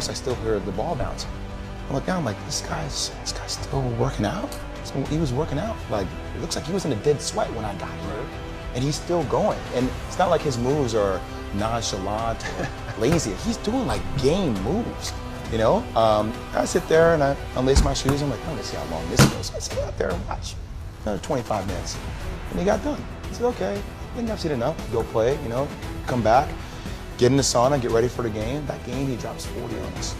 I still hear the ball bounce. I look down, I'm like, this guy's still working out? So he was working out. Like, it looks like he was in a dead sweat when I got here. And he's still going. And it's not like his moves are nonchalant, lazy. He's doing like game moves, you know? I sit there and I unlace my shoes. I'm like, oh, let's see how long this goes. So I sit out there and watch. Another 25 minutes. And he got done. I said, okay, I think I've seen enough. Go play, you know, come back, get in the sauna, get ready for the game. That game, he drops 40 on us.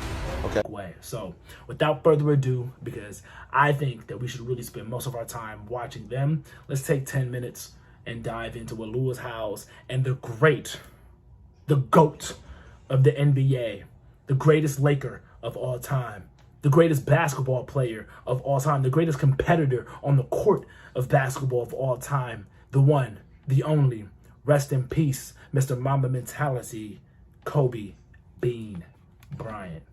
Okay. Way. So without further ado, because I think that we should really spend most of our time watching them, let's take 10 minutes and dive into what Lewis Howes and the GOAT of the NBA, the greatest Laker of all time, the greatest basketball player of all time, the greatest competitor on the court of basketball of all time, the one, the only, rest in peace, Mr. Mamba Mentality, Kobe Bean Bryant.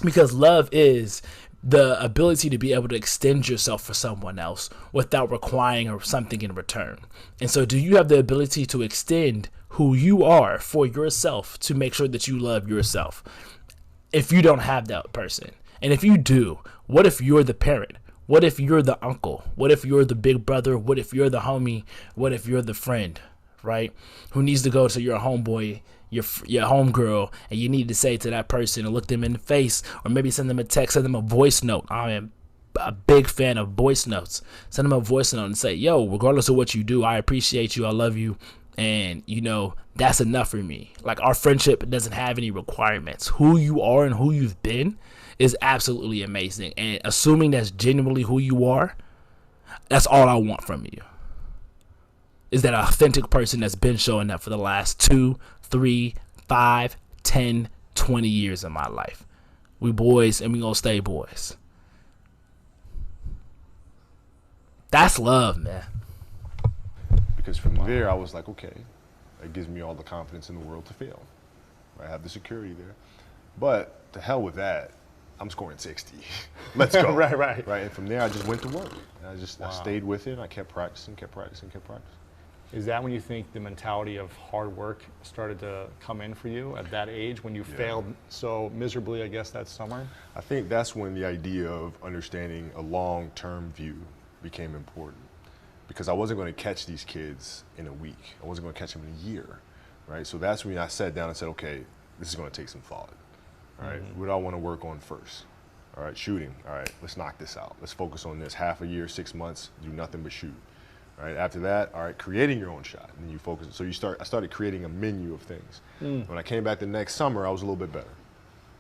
Because love is the ability to be able to extend yourself for someone else without requiring something in return. And so do you have the ability to extend who you are for yourself to make sure that you love yourself? If you don't have that person, and if you do, what if you're the parent? What if you're the uncle? What if you're the big brother? What if you're the homie? What if you're the friend, right? Who needs to go to your homeboy, your homegirl, and you need to say to that person and look them in the face, or maybe send them a text, send them a voice note. I am a big fan of voice notes. Send them a voice note and say, yo, regardless of what you do, I appreciate you, I love you, and you know, that's enough for me. Like, our friendship doesn't have any requirements. Who you are and who you've been is absolutely amazing, and assuming that's genuinely who you are, that's all I want from you. Is that authentic person that's been showing up for the last 2, 3, 5, 10, 20 years of my life. We boys, and we gonna stay boys. That's love, man. Because from there, I was like, okay, it gives me all the confidence in the world to fail. I have the security there. But to hell with that, I'm scoring 60. Let's go. Right. And from there, I just went to work. And I stayed with it. I kept practicing. Is that when you think the mentality of hard work started to come in for you at that age, when you failed so miserably, I guess, that summer? I think that's when the idea of understanding a long-term view became important. Because I wasn't going to catch these kids in a week. I wasn't going to catch them in a year, right? So that's when I sat down and said, okay, this is going to take some thought, all right? What do I want to work on first? All right, shooting. All right, let's knock this out. Let's focus on this. Half a year, 6 months, do nothing but shoot. All right, after that, all right, creating your own shot. And then you focus. So I started creating a menu of things. When I came back the next summer, I was a little bit better,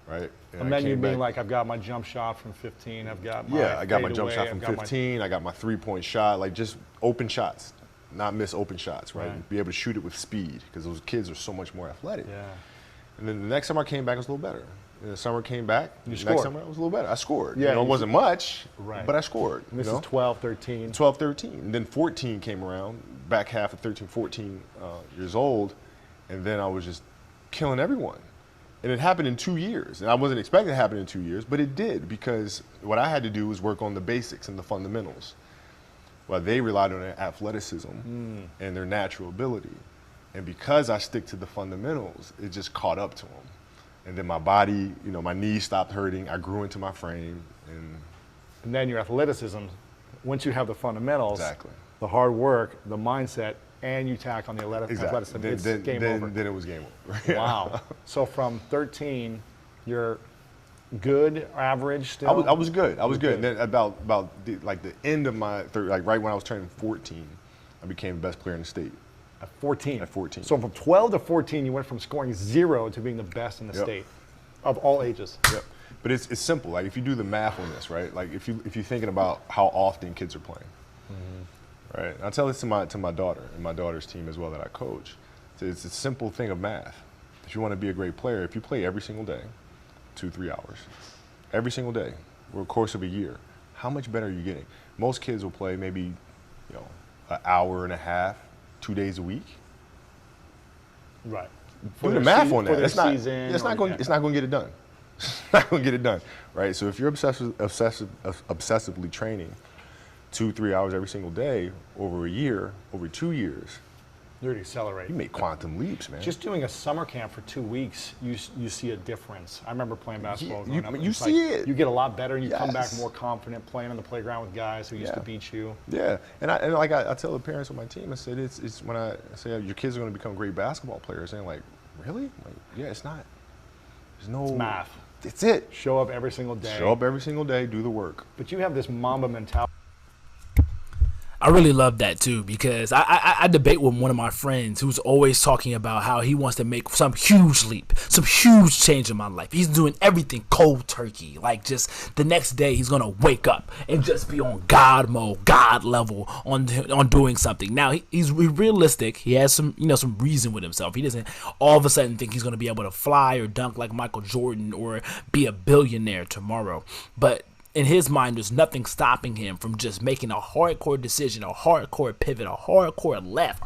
right? And a menu being like, I've got my jump shot from 15, I've got my I got my jump fadeaway, shot from 15, I got my three-point shot, like just open shots, not miss open shots, right? And be able to shoot it with speed, because those kids are so much more athletic. Yeah. And then the next summer I came back, I was a little better. And the summer came back, You the scored. next summer I was a little better. I scored. Yeah, You know, it wasn't much, Right. but I scored. And this you know? is 12, 13. 12, 13. And then 14 came around, back half of 13, 14 years old, and then I was just killing everyone. And it happened in 2 years. And I wasn't expecting it to happen in 2 years, but it did, because what I had to do was work on the basics and the fundamentals. While they relied on their athleticism and their natural ability. And because I stick to the fundamentals, it just caught up to them. And then my body, you know, my knees stopped hurting. I grew into my frame. And then your athleticism, once you have the fundamentals, Exactly. the hard work, the mindset, and you tack on the athleticism, it's game over. Then it was game over. Wow. So from 13, you're good, average still? I was good. I was good. And then about the end of my third, like right when I was turning 14, I became the best player in the state. At 14? At 14. So from 12 to 14, you went from scoring 0 to being the best in the state of all ages. Yep. But it's simple. Like, if you do the math on this, right? Like, if you're thinking about how often kids are playing, right? And I tell this to my daughter and my daughter's team as well that I coach. It's a simple thing of math. If you want to be a great player, if you play every single day, 2-3 hours, every single day, over the course of a year, how much better are you getting? Most kids will play maybe, an hour and a half, 2 days a week. Right. Do the math on that. It's not going to get it done. It's not going to get it done, right? So if you're obsessively training 2-3 hours every single day over a year, over 2 years, You're accelerate. You make quantum leaps, man. Just doing a summer camp for 2 weeks, you see a difference. I remember playing basketball growing up. You It's see it. You get a lot better, and you come back Yes. more confident playing on the playground with guys who used to Yeah. beat you. Yeah, and I tell the parents of my team, I said it's when I say your kids are going to become great basketball players, and like, really? Like, yeah, it's not. There's no Math. It's it. Show up every single day. Show up every single day, do the work. But you have this Mamba mentality. I really love that too, because I debate with one of my friends who's always talking about how he wants to make some huge leap, some huge change in my life. He's doing everything cold turkey. Like, just the next day he's going to wake up and just be on God mode, God level on doing something. Now he's realistic. He has some reason with himself. He doesn't all of a sudden think he's going to be able to fly or dunk like Michael Jordan or be a billionaire tomorrow. But in his mind, there's nothing stopping him from just making a hardcore decision, a hardcore pivot, a hardcore left,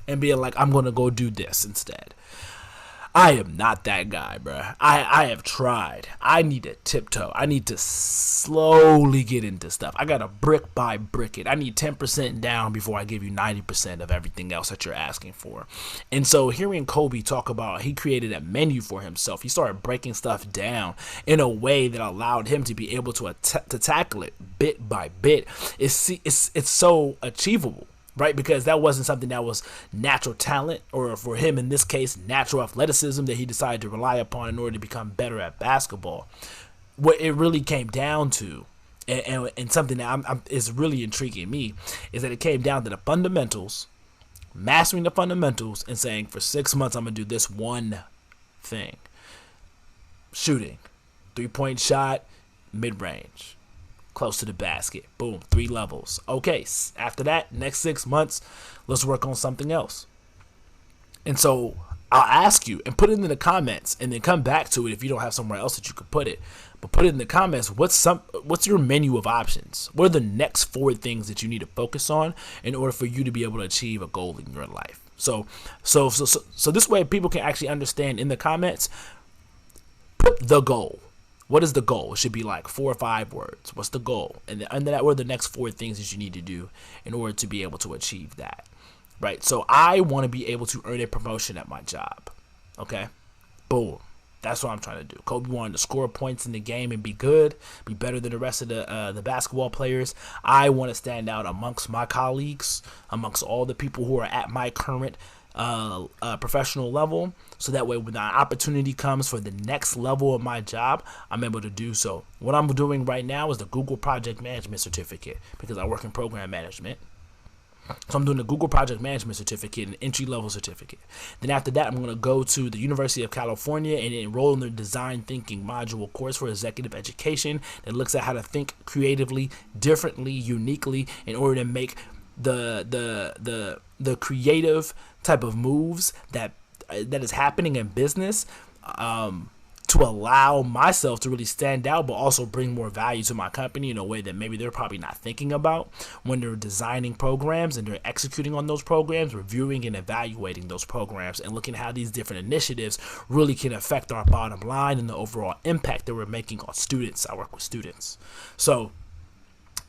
and being like, I'm going to go do this instead. I am not that guy, bruh. I have tried. I need to tiptoe. I need to slowly get into stuff. I got to brick by brick it. I need 10% down before I give you 90% of everything else that you're asking for. And so hearing Kobe talk about he created a menu for himself, he started breaking stuff down in a way that allowed him to be able to tackle it bit by bit. It's so achievable. Right, because that wasn't something that was natural talent, or for him in this case, natural athleticism that he decided to rely upon in order to become better at basketball. What it really came down to, and something that is really intriguing me, is that it came down to the fundamentals, mastering the fundamentals, and saying for 6 months I'm gonna do this one thing: shooting, 3-point shot, mid range, close to the basket. Boom, 3 levels. Okay, after that, next 6 months, let's work on something else. And so I'll ask you, and put it in the comments, and then come back to it if you don't have somewhere else that you could put it. But put it in the comments, what's your menu of options? What are the next 4 things that you need to focus on in order for you to be able to achieve a goal in your life? So this way people can actually understand in the comments, put the goal. What is the goal? It should be like 4 or 5 words. What's the goal? And then what are the next 4 things that you need to do in order to be able to achieve that? Right? So I want to be able to earn a promotion at my job. Okay? Boom. That's what I'm trying to do. Kobe wanted to score points in the game and be good, be better than the rest of the basketball players. I want to stand out amongst my colleagues, amongst all the people who are at my current professional level, so that way when the opportunity comes for the next level of my job, I'm able to do so. What I'm doing right now is the Google Project Management Certificate, because I work in program management. So I'm doing the Google Project Management Certificate, an entry-level certificate. Then after that, I'm going to go to the University of California and enroll in the Design Thinking module course for executive education that looks at how to think creatively, differently, uniquely, in order to make the creative type of moves that is happening in business, to allow myself to really stand out, but also bring more value to my company in a way that maybe they're probably not thinking about when they're designing programs and they're executing on those programs, reviewing and evaluating those programs, and looking at how these different initiatives really can affect our bottom line and the overall impact that we're making on students. I work with students. So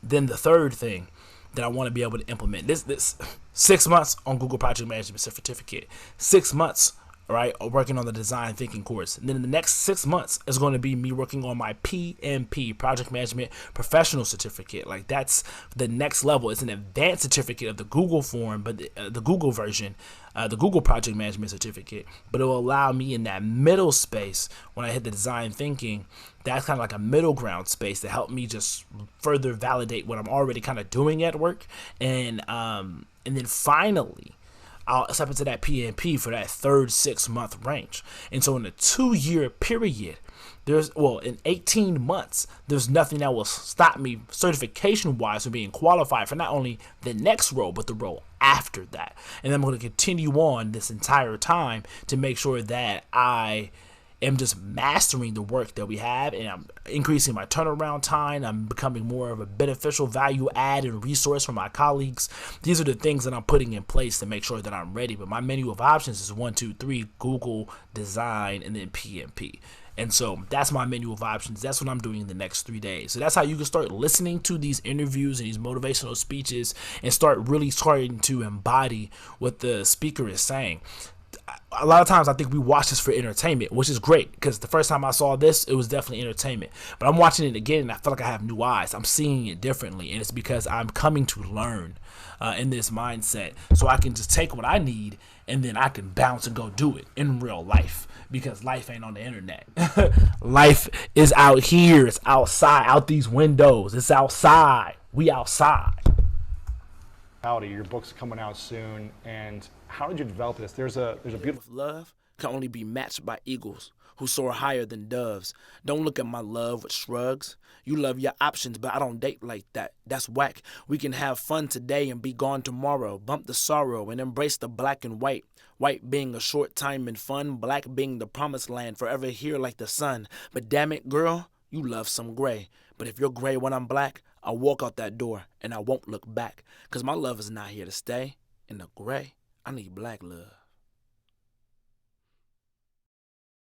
then the third thing that I want to be able to implement, this 6 months on Google Project Management Certificate, 6 months, right, working on the Design Thinking course. And then in the next 6 months is going to be me working on my PMP, Project Management Professional Certificate. Like, that's the next level. It's an advanced certificate of the Google form, but the Google version, the Google Project Management Certificate. But it will allow me in that middle space when I hit the Design Thinking. That's kind of like a middle ground space to help me just further validate what I'm already kind of doing at work. And then finally, I'll step into that PMP for that third 6 month range. And so in a 2-year period, in 18 months, there's nothing that will stop me certification wise from being qualified for not only the next role, but the role after that. And I'm going to continue on this entire time to make sure that I am just mastering the work that we have, and I'm increasing my turnaround time. I'm becoming more of a beneficial value add and resource for my colleagues. These are the things that I'm putting in place to make sure that I'm ready. But my menu of options is 1, 2, 3, Google, design, and then PMP. And so that's my menu of options. That's what I'm doing in the next 3 days. So that's how you can start listening to these interviews and these motivational speeches and start really starting to embody what the speaker is saying. A lot of times I think we watch this for entertainment, which is great, because the first time I saw this, it was definitely entertainment. But I'm watching it again and I feel like I have new eyes. I'm seeing it differently, and it's because I'm coming to learn in this mindset, so I can just take what I need and then I can bounce and go do it in real life, because life ain't on the internet. Life is out here. It's outside, out these windows. It's outside. We outside. Your book's coming out soon, and how did you develop this? There's a beautiful Love can only be matched by eagles who soar higher than doves. Don't look at my love with shrugs. You love your options, but I don't date like that. That's whack. We can have fun today and be gone tomorrow. Bump the sorrow and embrace the black and white. White being a short time and fun, black being the promised land, forever here like the sun. But damn it, girl, you love some gray. But if you're gray when I'm black, I'll walk out that door and I won't look back. 'Cause my love is not here to stay. In the gray, I need black love.